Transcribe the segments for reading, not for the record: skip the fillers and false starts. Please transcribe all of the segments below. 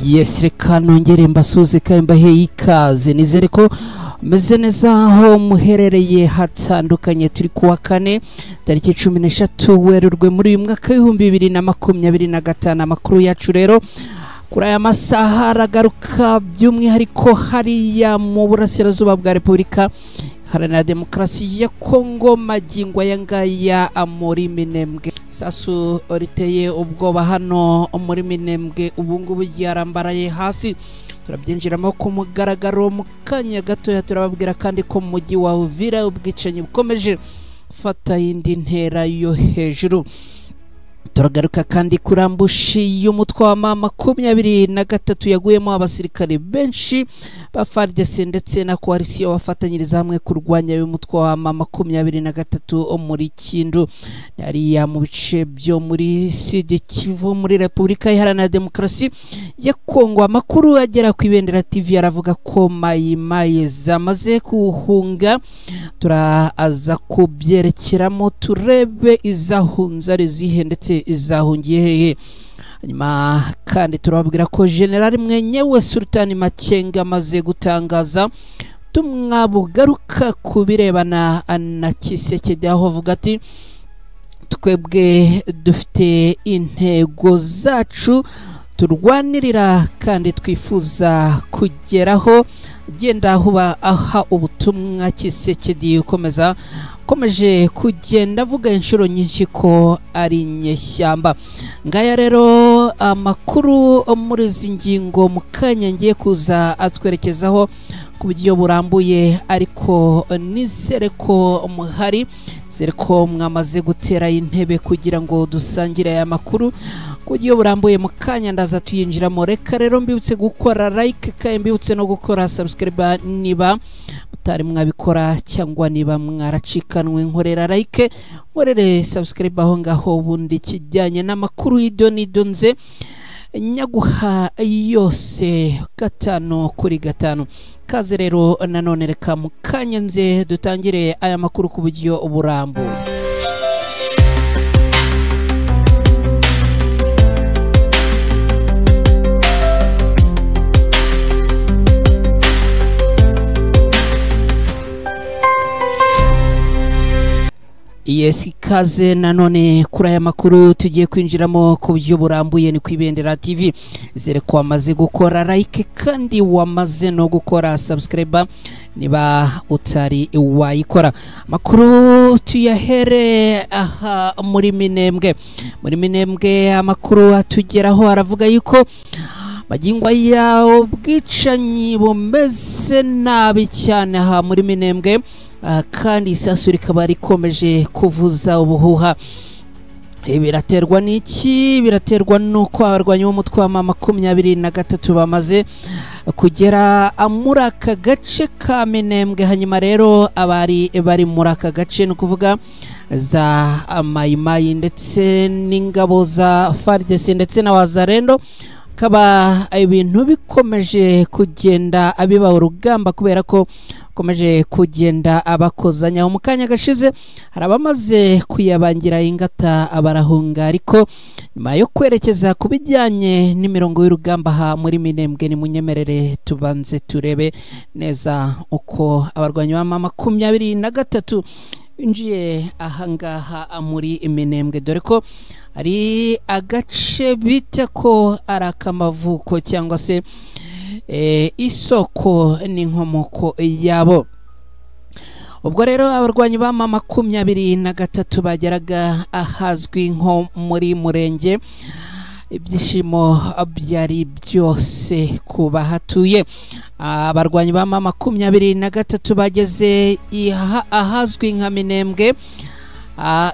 Yes, reka nongere mbasuze kandi mbahe ikaze. Nizere ko meze neza aho muherereye hatandukanye. Turi kuwa kane tariki 13 Werurwe muri uyu mwaka w'2025. Amakuru yacu rero kuri aya masaha aragaruka by'umwihariko hariya mu burasirazuba bwa Repubulika Iharanira Demokarasi ya Kongo, magingo yangaya muri Minembwe. Sasu riteye ubwoba hano muri Minembwe, ubungubu yarambaraye hasi. Turabyinjiramo ku mugaragaro mu kanya gato, turababwira kandi ko mu mujyi wa Uvira ubwicanyi bukomeje gufata indi ntera yo hejuru. Turagaruka kandi kurambushi y'umutwe wa M23 yaguyemo abasirikare benshi ba FARDC ndetse na coalition bafatanyiriza hamwe kurwanya uyu mutwe wa M23 muri Kindu. Yari mu bice byo muri Sud Kivu muri Repubulika Iharanira Demokarasi ya Kongo. Amakuru agera ku Ibendera TV aravuga ko Mayimayi zamaze kuhunga. Turaza kubyerekeramo turebe izahunza rizihe ndetse izahungiye hehe. Hanyuma kandi turababwira ko General Mwenyewe Sultan Makenga amaze gutangaza tumwabugaruka kubirebana na Kisekedi, aho avuga ati twebwe dufite intego zacu turwanirira kandi twifuza kugeraho. Genda huba aha ubutumwa Kisekedi komeje kugenda avuga inshuro nyinshi ko ari nyeshyamba. Ngaya rero amakuru muri izi ngingo mu kanya ngiye kuza atwerekezaho ku buryo burambuye, ariko nizere ko muhari, nizere ko mwamaze gutera intebe kugira ngo dusangire aya makuru ku buryo burambuye. Mu kanya ndaza tuyinjiramo. Reka rero mbibutse gukora like kandi mbibutse no gukora subscribe niba mutari mwabikora, cyangwa niba mwaracikanwe nkorera like nkorere subscribe aho ngaho, ubundi kijyanye n'amakuru y'idonidonze nyaguha yose gatano kuri gatano. Kaze rero nanone reka mu kanya nze dutangire aya makuru ku buryo burambuye. Yes, kaze nanone kuri aya makuru tugiye kwinjiramo ku buryo burambuye. Ni ku Ibendera TV. Zere ko wamaze gukora like kandi wamaze no gukora subscribe niba utari wayikora. Makuru tuyahere aha muri Minembwe. Muri Minembwe amakuru atugeraho aravuga yuko magingo ya ubwicanyi bumeze nabi cyane aha muri Minembwe. Kandi isasu rikaba rikomeje kuvuza ubuhuha. Biraterwa n'iki? Biraterwa nuko abarwanyi b'umutwe wa M23 bamaze kugera muri aka gace ka Minembwe. Hanyuma rero abari muri aka gace no kuvuga za Mayimayi ndetse n'ingabo za FARDC ndetse na Wazalendo, kaba ibintu bikomeje kugenda abiba urugamba kubera ko komeje kugenda abakozanya. Mu kanya gashize harabamaze kuyabangira ingata abarahunga, ariko nyuma yo kwerekeza kubijyanye n'imirongo y'urugamba ha muri Minembwe, ni munyemerere tubanze turebe neza uko abarwanyi ba M23 injiye ahangaha muri Minembwe, dore ko ari agace bita ko arakamavuko cyangwa se isoko n'inkomoko yabo. Ubwo rero abarwanyi ba M23 bageraga ahazwi nko muri Murenge, ibyishimo byari byose kuba hatuye. Abarwanyi ba M23 bageze ahazwi nka Minembwe,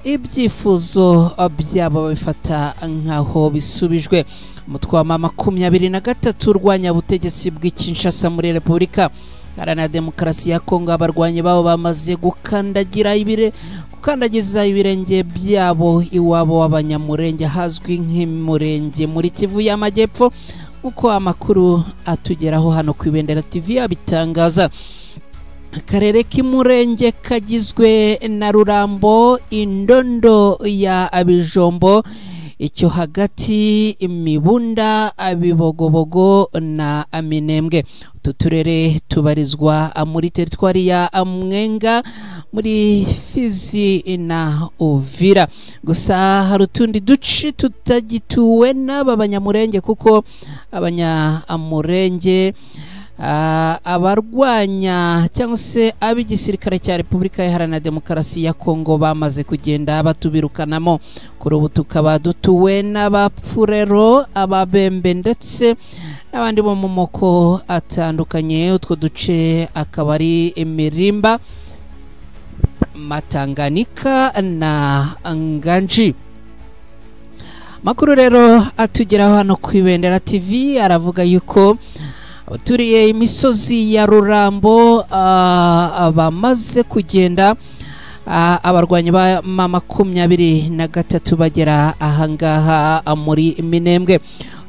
ibyifuzo byabo bifata nkaho bisubijwe. Umutwe wa M23 urwanya ubutegetsi bw'Kinshasa muri Repubulika Iharanira Demokarasi ya Kongo. Abarwanyi babo bamaze gukandagiza ibirenge byabo iwabo w'Abanyamurenge hazwi nk'Imurenge muri Kivu y'Amajyepfo, uko amakuru atugeraho hano ku Ibendera TV abitangaza. Akarere k'Imurenge kagizwe na Rurambo, Indondo ya Abijombo, icyo hagati imibunda abibogobogo na Minembwe. Utu turere tubarizwa muri teritwari ya Mwenga muri Fizi na Uvira. Gusa hari utundi duce tutagituwe n'aba banyamurenge kuko abanyamurenge abarwanya cyangwa se ab'igisirikare cya Repubulika Iharanira Demokarasi ya Kongo bamaze kugenda batubirukanamo. Kuri ubu tukaba dutuwe n'abapfurero, ababembe ndetse n'abandi bo mu moko atandukanye. Utwo duce akaba ari Imirimba, Matanganika na Nganji. Makuru rero atugeraho hano ku Ibendera TV aravuga yuko abaturiye imisozi ya Rurambo bamaze kugenda abarwanyi ba 23 bagera ahangaha muri Minembwe.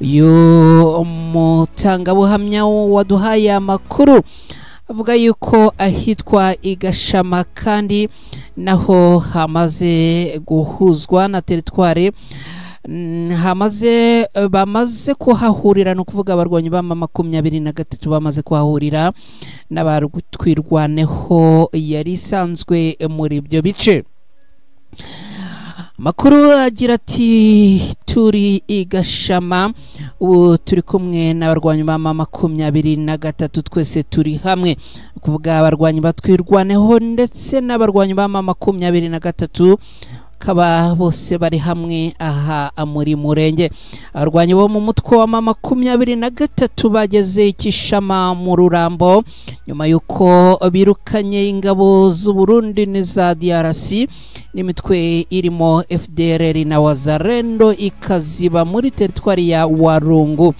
Uyu mutangabuhamya waduhaye amakuru avuga yuko ahitwa Igashama kandi naho hamaze guhuzwa na teritwari bamaze kuhahurira, no kuvuga abarwanyi ba 23 bamaze kuhahurira n'abarwirwaneho yari isanzwe muri ibyo bice. Makuru agira ati turi Igashama, ubu turi kumwe n'abarwanyi ba 23 twese turi hamwe, kuvuga abarwanyi batwirwaneho ndetse n'abarwanyi ba 23 kaba bose bari hamwe aha muri Murenge. Abarwanyi bo mu mutwe wa 23 bageze Kishama mu Rurambo nyuma yuko birukanye ingabo z'u Burundi n'iza DRC n'imitwe irimo FDLR na Wazalendo ikaziba muri teritwari ya Warungu.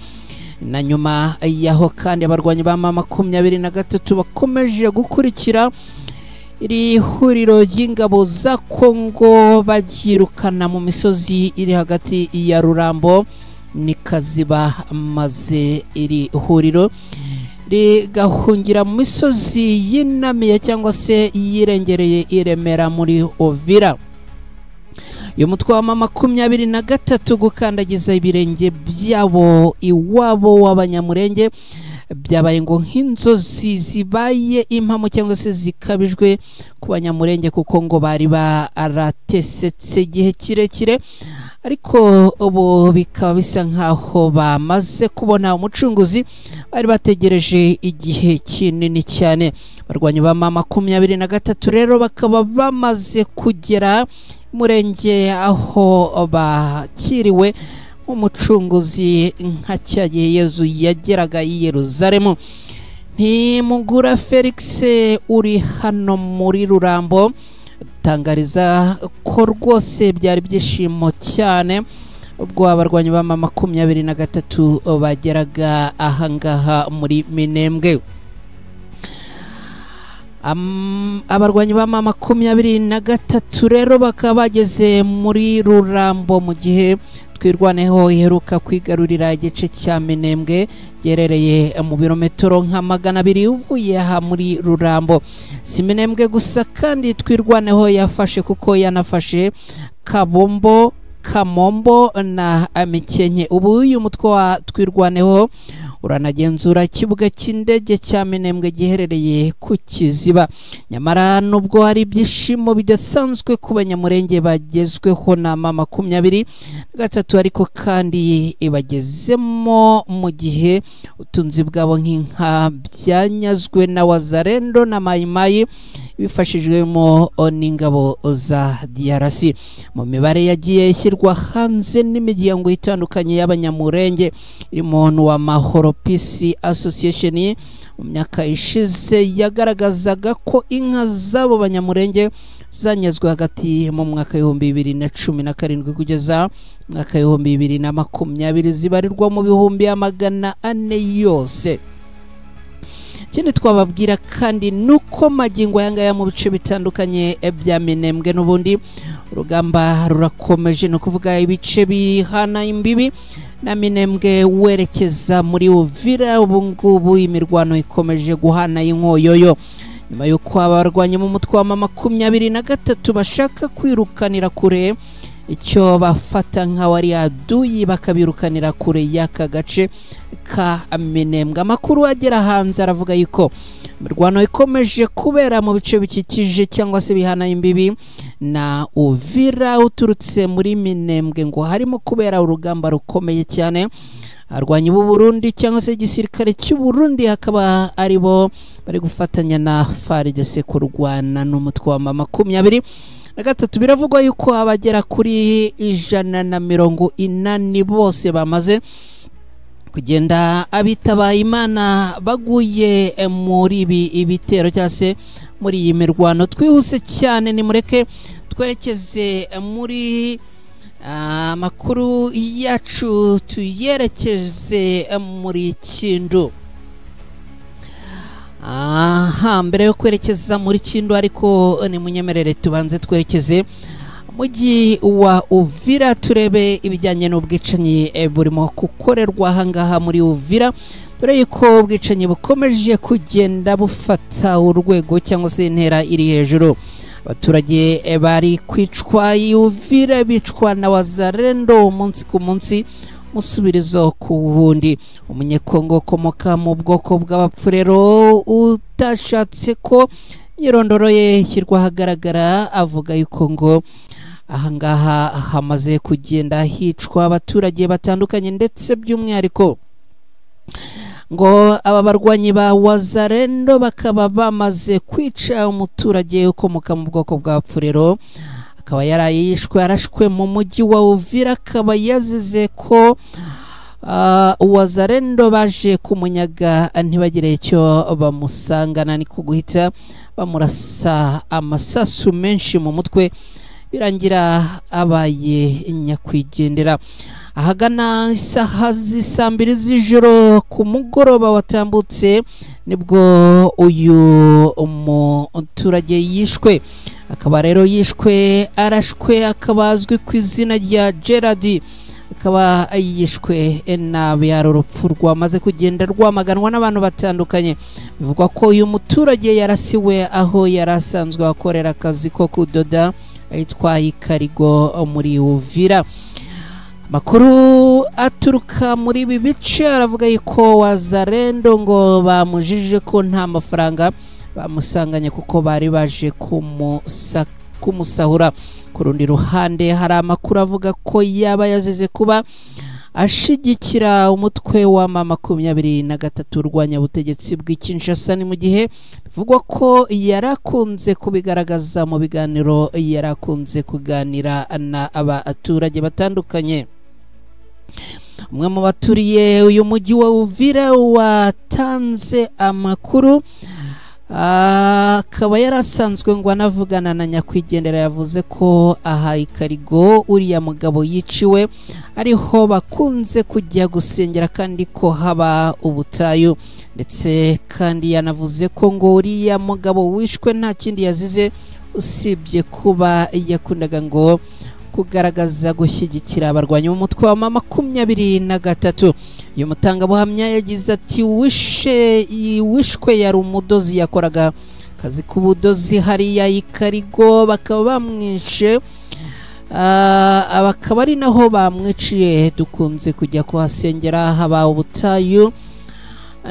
Na nyuma yaho kandi abarwanyi ba 23 bakomeje gukurikira iri huriro ry'ingabo za Kongo bagirukana mu misozi iri hagati ya Rurambo n'Ikaziba, maze iri huriro rigahungira mu misozi y'inamiye cyangwa se yirengereye iremera muri Uvira. Uyu mutwe wa 23 gukandagiza ibirenge byabo iwabo w'abanyamurenge byabaye ngo nk'inzozi zibaye impamo cyangwa se zikabijwe ku banyamurenge, kuko ngo bari baratesetse igihe kirekire, ariko ubu bikaba bisa nkaho bamaze kubona umucunguzi bari bategereje igihe kinini cyane. Barwanyi ba 23 rero bakaba bamaze kugera Murenge aho bakiriwe umucunguzi nka cyagihe Yezu yageraga i Yerusalemu. Ntimugura Felix uri hano muri Rurambo tangariza ko rwose byari byishimo cyane ubwo abarwanyi ba 23 bageraga ahangaha muri Minembwe. Abarwanyi ba 23 rero bakaba bageze muri Rurambo mu gihe twirwaneho iheruka kwigarurira igice cya Minembwe gerereye mu birometero nka 200 uvuye aha muri Rurambo. Si Minembwe gusa kandi twirwaneho yafashe, kuko yanafashe Kabombo, Kamombo na Amikenye. Ubu uyu mutwe wa twirwaneho uranagenzura ikibuga cy'indege cya Minembwe giherereye ku Kiziba. Nyamara nubwo hari ibyishimo bidasanzwe ku banyamurenge bagezweho na 23, ariko kandi ibagezemo mu gihe utunzi bwabo nk'inka byanyazwe na Wazalendo na Mayimayi bifashijwemo n'ingabo za DRC. Mu mibare yagiye ishyirwa hanze n'imiryango itandukanye y'abanyamurenge irimo wa Mahoro Peace Association, mu myaka ishize yagaragazaga ko inka z'abo banyamurenge zanyazwe hagati mu mwaka 2017 kugeza mwaka 2020 zibarirwa mu bihumbi 400 yose. Ikindi twababwira kandi nuko magingo yangaya mu bice bitandukanye bya Minembwe n'ubundi urugamba rurakomeje, no kuvuga ibice bihana imbibi na Minembwe werekeza muri Uvira. Ubu ngubu imirwano ikomeje guhana inkoyoyo nyuma yuko abarwanye mu mutwe wa 23 bashaka kwirukanira kure icyo bafata nka wari aduyi bakabirukanira kure y'aka gace ka Minembwe. Amakuru agera hanze aravuga yuko imirwano ikomeje kubera mu bice bikikije cyangwa se bihana imbibi na Uvira uturutse muri Minembwe, ngo harimo kubera urugamba rukomeye cyane. Arwanya b'u Burundi cyangwa se igisirikare cy'u Burundi hakaba aribo bari gufatanya na FARDC kurwana n'umutwe wa M23. Biravugwa yuko abagera kuri 180 bose bamaze kugenda abitabaye Imana baguye muri ibitero cyase muri iyi mirwano. Twihuse cyane nimureke twerekeze muri amakuru yacu tuyerekeze muri Kindu. Mbere yo kwerekeza muri Kindu ariko ni munyemerere tubanze twerekeze mugi wa Uvira turebe ibijyanye n'ubwicanyi burimo gukorerwa ahangaha muri Uvira. Dore yuko ubwicanyi bukomeje kugenda bufata urwego cyangwa se intera iri hejuru. Abaturage bari kwicwa Uvira, bicwa na wazalendo umunsi ku munsi, musubirizo ku wundi. Umunyekongo komoka mu bwoko bw'abapfurero utashatse ko nyirondoro ye ishyirwa ahagaragara avuga yuko ngo ahangaha hamaze kugenda hicwa abaturage batandukanye, ndetse by'umwihariko ngo aba barwanyi ba wazalendo bakaba bamaze kwica umuturage ukomoka mu bwoko bw'abapfurero. Akaba yarayishwe arashwe mu mujyi wa Uvira, akaba yazize ko wazalendo baje kumunyaga ntibagire icyo bamusangana, ni kuguhita bamurasa amasasu menshi mu mutwe, birangira abaye nyakwigendera. Ahagana isaha z'isa 2 z'ijoro ku mugoroba watambutse nibwo uyu umuturage yishwe. Akaba rero yishwe arashwe, akaba azwi ku izina rya Gerard. Akaba yishwe nabi, ari urupfu rwamaze kugenda rwamaganwa n'abantu batandukanye. Bivugwa ko uyu muturage yarasiwe aho yarasanzwe akorera akazi ko kudoda ayitwa Ikarigo muri Uvira. Makuru aturuka muri ibi bice aravuga yuko wazalendo ngo bamujije ko nta mafaranga bamusanganye kuko bari baje kumusahura. Ku rundi ruhande hari amakuru avuga ko yaba yazize kuba ashigikira umutwe wa M23 urwanya ubutegetsi bw'Kinshasa, ni mu gihe bivugwa ko yarakunze kubigaragaza mu biganiro yarakunze kuganira na abaturage batandukanye. Umwe mu baturiye uyu mujyi wa Uvira watanze amakuru, akaba yarasanzwe ngo anavugana na nyakwigendera, yavuze ko aha Ikarigo uriya mugabo yiciwe ariho bakunze kujya gusengera kandi ko haba ubutayu, ndetse kandi yanavuze ko ngo uriya mugabo wishwe nta kindi yazize usibye kuba yakundaga ngo kugaragaza gushyigikira abarwanyi b'umutwe wa M23. Uyu mutangabuhamya yagize ati wishwe yari umudozi, yakoraga akazi k'ubudozi hariya Ikarigo, bakaba bamwishe, bakaba ari naho bamwiciye. Dukunze kujya kuhasengera, haba ubutayu,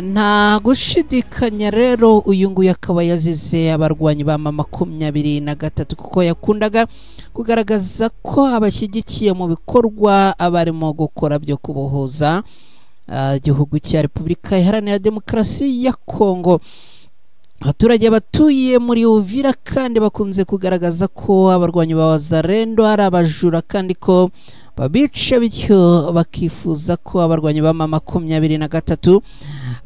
nta gushidikanya. Rero uyu nguyu akaba yazize abarwanyi ba M23 kuko yakundaga kugaragaza ko abashyigikiye mu bikorwa abarimo gukora byo kubohoza igihugu cya Repubulika Iharanira Demokarasi ya Kongo. Abaturage batuye muri Uvira kandi bakunze kugaragaza ko abarwanyi ba wazalendo ari abajura kandi ko babica, bityo bakifuza ko abarwanyi ba M23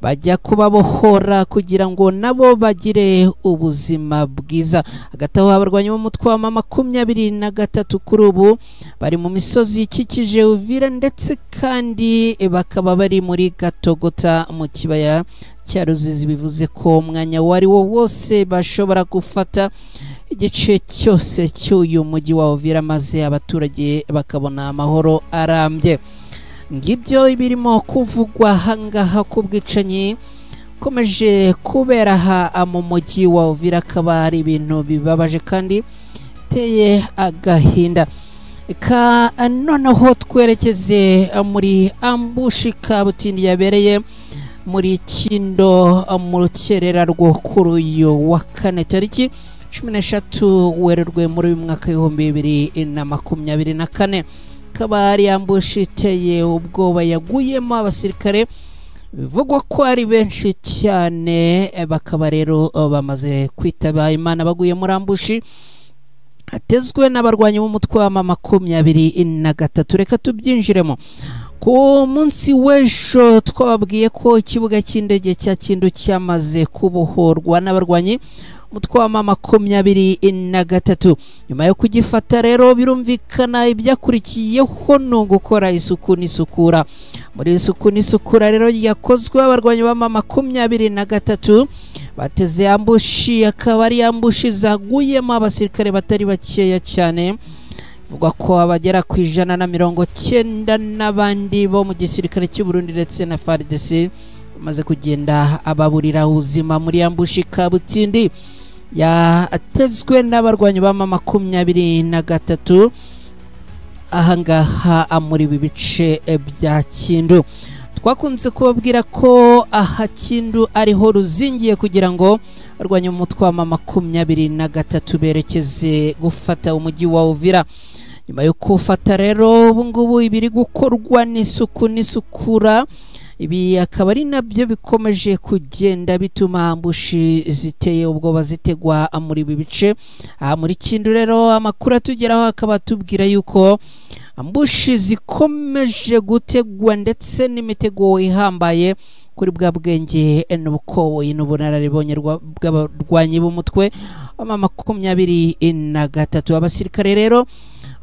bajya kubabohora kugira ngo nabo bagire ubuzima bwiza. Hagati aho abarwanyi b'umutwe wa M23 kuri ubu bari mu misozi ikikije Uvira, ndetse kandi bakaba bari muri Gatogota mu kibaya cya Ruzizi, bivuze ko umwanya wari wo wose bashobora gufata igice cyose cy'uyu mujyi wa Uvira maze abaturage bakabona amahoro arambye. Ngibyo ibirimo kuvugwa hangaha ku bwicanyi komeje kubera aha mu mujyi wa Uvira, akaba ari ibintu bibabaje kandi biteye agahinda. noneho twerekeze muri ambushi kabutindi yabereye muri Kindo mu rukerera rwo kuri uyu wa kane tariki 13 Werurwe muri uyu mwaka w'2024 kaba ari ambushi iteye ubwoba yaguyemo abasirikare bivugwa ko ari benshi cyane, bakaba rero bamaze kwitaba Imana baguye muri ambushi atezwe n'abarwanyi b'umutwe wa 23. Reka tubyinjiremo. Ku munsi w'ejo twababwiye ko ikibuga cy'indege cya Kindu cyamaze kubohorwa n'abarwanyi umutwe wa 23. Nyuma yo kugifata rero birumvikana ibyakurikiyeho no gukora isuku n'isukura. Muri isuku n'isukura rero yakozwe abarwanyi ba 23 bateze ambushi, akaba ari ambushi zaguyemo abasirikare batari bakeya cyane. Vuga ko abagera ku 190 n'abandi bo mu gisirikare cy'u Burundi ndetse na FARDC bamaze kugenda ababurira ubuzima muri ambushi kabutindi yatezwe n'abarwanyi ba 23 ahangaha muri bice bya Kindu. Twakunze kubabwira ko aha Kindu ariho ruzingiye kugira ngo abarwanyi umutwe wa 23 berekeze gufata umujyi wa Uvira. Nyuma yo kufata rero ubu ngubu ibiri gukorwa n'isuku n'isukura, ibi akaba ari nabyo bikomeje kugenda bituma ambushi ziteye ubwoba zitegwa muri ibi bice. Muri Kindu rero amakuru atugeraho akaba tubwira yuko ambushi zikomeje gutegwa ndetse n'imitego ihambaye kuri bwa bwenge n'ubukoboyi n'ubunararibonye bw'abarwanyi b'umutwe wa 23. Abasirikare rero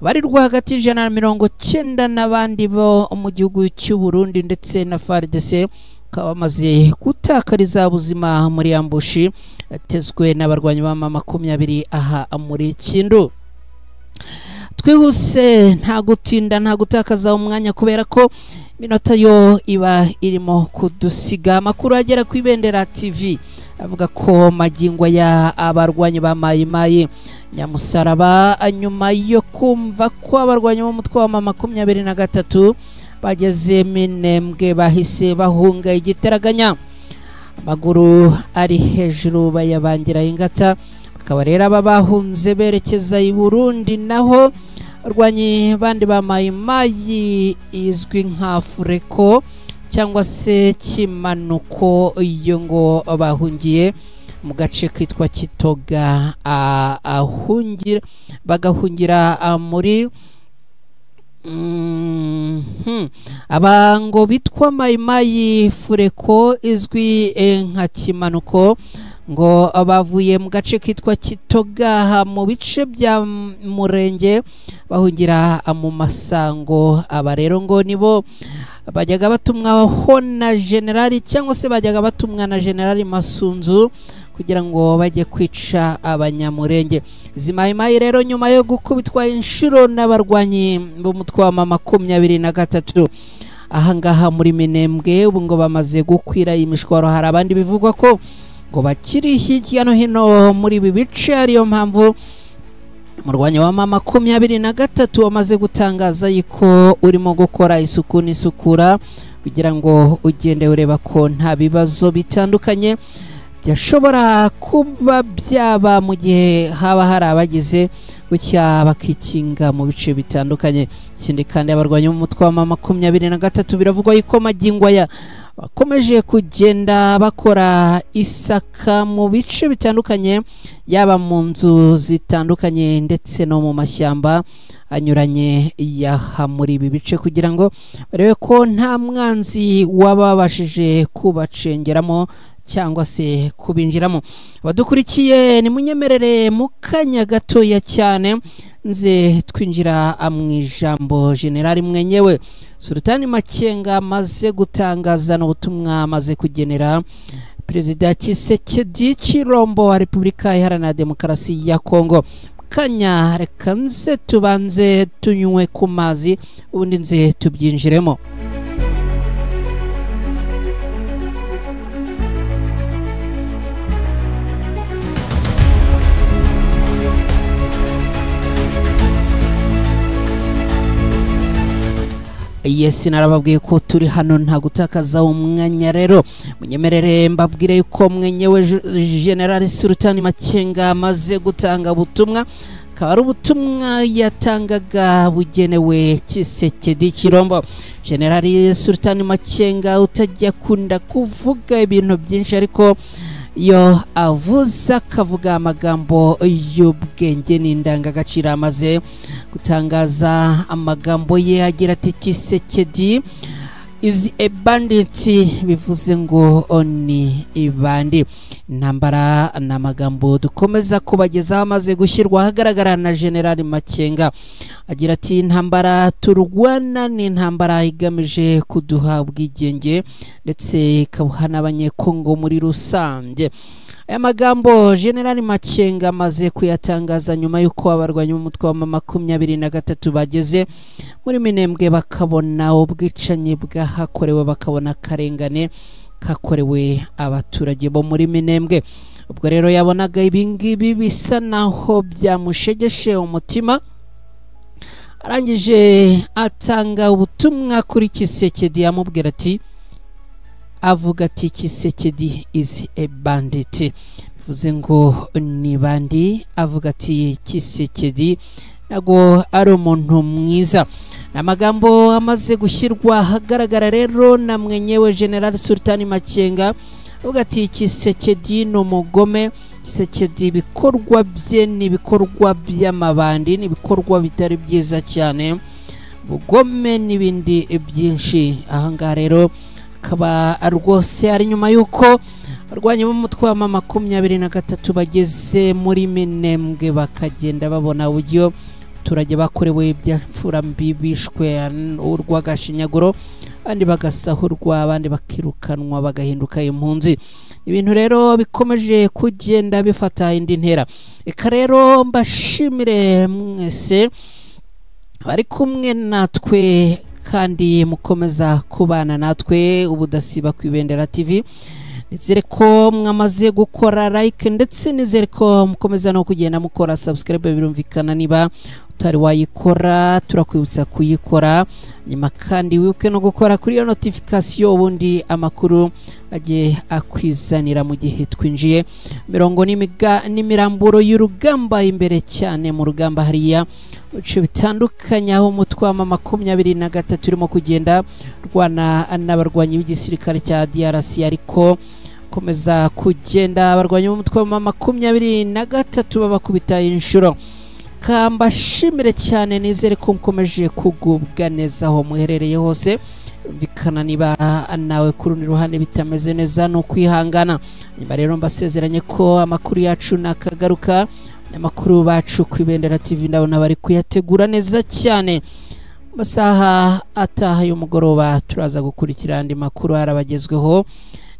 bari rwagati 190 n'abandi bo mu gihugu cy'u Burundi ndetse na FARDC bamaze gutakariza ubuzima muri ambushi atezwe n'abarwanyi ba 23 aha muri Kindu. Twihuse nta gutinda nta gutakaza umwanya kubera ko minota yo iba irimo kudusiga. Amakuru agera ku Ibendera TV avuga ko magingo ya abarwanyi ba Mayimayi Nyamusaraba nyuma yo kumva ko abarwanyi b'umutwe wa 23 bageze Minembwe bahise bahunga igiteraganya, amaguru ari hejuru bayabangira ingata. Akaba rero aba bahunze berekeza i Burundi, naho abarwanyi bandi ba Mayimayi izwi nka Fureko cyangwa se Kimanuko iyo ngo bahungiye mu gace kitwa Kitoga bagahungira muri abango bitwa Mayimayi Fureko izwi nka Kimanuko ngo bavuye mu gace kitwa Kitoga mu bice bya Murenge bahungira mu Masango. Aba rero ngo nibo bajyaga batumwaho na generali cyangwa se bajyaga batumwa na generali Masunzu kugira ngo bajye kwica abanyamurenge. Mayimayi rero nyuma yo gukubitwa inshuro n'abarwanyi b'umutwe wa 23 ahangaha muri Minembwe, ubu ngo bamaze gukwira imishwaro. Hari abandi bivugwa ko ngo bakiri hirya no hino muri ibi bice, ariyo mpamvu umurwanyi wa 23 wamaze gutangaza yuko urimo gukora isuku n'isukura kugira ngo ugende ureba ko nta bibazo bitandukanye byashobora kuba byaba mu gihe haba hari abagize gutya bakikinga mu bice bitandukanye. Ikindi kandi abarwanyi b'umutwe wa 23 biravugwa yuko magingo aya bakomeje kugenda bakora isaka mu bice bitandukanye, yaba mu nzu zitandukanye ndetse no mu mashyamba anyuranye yaha muri ibi bice kugira ngo barebe ko nta mwanzi wababashije kubacengeramo cyangwa se kubinjiramo. Abadukurikiye ni munyemerere mu kanya gatoya cyane nze twinjira mu ijambo generali mwenyewe Sultani Makenga maze gutangaza n'ubutumwa maze kugenera Perezida Tshisekedi Chilombo wa Repubulika Iharanira Demokarasi ya Kongo. Kanya reka nze tubanze tunywe ku mazi ubundi nze tubyinjiremo. Yes, narababwiye ko turi hano nta gutakaza umwanya rero munyemerere mbabwire yuko mwenyewe General Sultan Makenga amaze gutanga ubutumwa akaba ubutumwa yatangaga bugenewe Tshisekedi Chilombo. General Sultan Makenga utajya kunda kuvuga ibintu byinshi ariko yo avuza kavuga amagambo y'ubwenge n'indangagaciro amaze gutangaza amagambo ye agira ati Tshisekedi is a bandit, bivuze ngo oni ibandi. Intambara n'amagambo dukomeza kubageza amaze gushyirwa ahagaragara na General Makenga agira ati intambara turwana ni intambara igamije kuduha ubwigenge ndetse ikabuha n'abanyekongo muri rusange. Aya magambo General Makenga amaze kuyatangaza nyuma yuko abarwanyi b'umutwe wa 23 bageze muri Minembwe bakabona ubwicanyi bwahakorewe, bakabona karengane kakorewe abaturage bo muri Minembwe. Ubwo rero yabonaga ibingibi bisa naho byamushegeshe umutima, arangije atanga ubutumwa kuri Tshisekedi amubwira ati avuga ati Tshisekedi is a bandit, bivuze ngo ni bandi. Avuga ati Tshisekedi nago ari umuntu mwiza. Amagambo amaze gushyirwa ahagaragara rero na mwenyewe General Sultan Makenga avuga ati Tshisekedi no mugome. Tshisekedi bikorwa bye ni bikorwa by'amabandi, ni bikorwa bitari byiza cyane, bugome n'ibindi byinshi. Aha rero akaba rwose ari nyuma yuko barwanya b'umutwe wa 23 bageze muri Minembwe bakagenda babona uburyo turage bakorewe byafura mbibishwe urwagashinyaguro, andi bagasahurwa, abandi bakirukanwa bagahinduka impunzi. Ibintu rero bikomeje kugenda bifata indi ntera. Eka rero mbashimire mwese bari kumwe natwe kandi mukomeza kubana natwe ubudasiba ku Ibendera TV. Nizere ko mwamaze gukora like ndetse nizere ko mukomeza no kugenda mukora subscribe. Birumvikana niba utari wayikora turakwibutsa kuyikora, nyuma kandi wibuke no gukora kuri iyo notification ubundi amakuru agiye akwizanira mu gihe twinjiye mirongo n'imirambo y'urugamba imbere cyane mu rugamba hariya uce bitandukanye aho umutwe wa 23 turimo kugenda rwana n'abarwanyi b'igisirikare cya DRC, ariko komeza kugenda abarwanyi b'umutwe wa 23 babakubita inshuro. Kambashimire cyane, nizere ko mukomeje kugubwa neza aho muherereye hose. Bikana niba nawe ku rundi ruhande bitameze neza no kwihangana. Niba rero mbasezeranye ko amakuru yacu nakagaruka, amakuru bacu ku Ibendera TV ndabona bari kuyategura neza cyane. Masaha ataha y'umugoroba turaza gukurikira andi makuru arabagezweho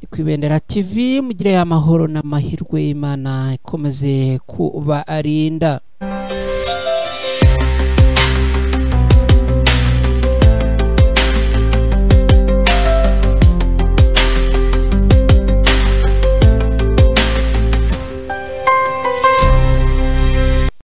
ku Ibendera TV. Mugire amahoro n'amahirwe, Imana ikomeze kuba arinda.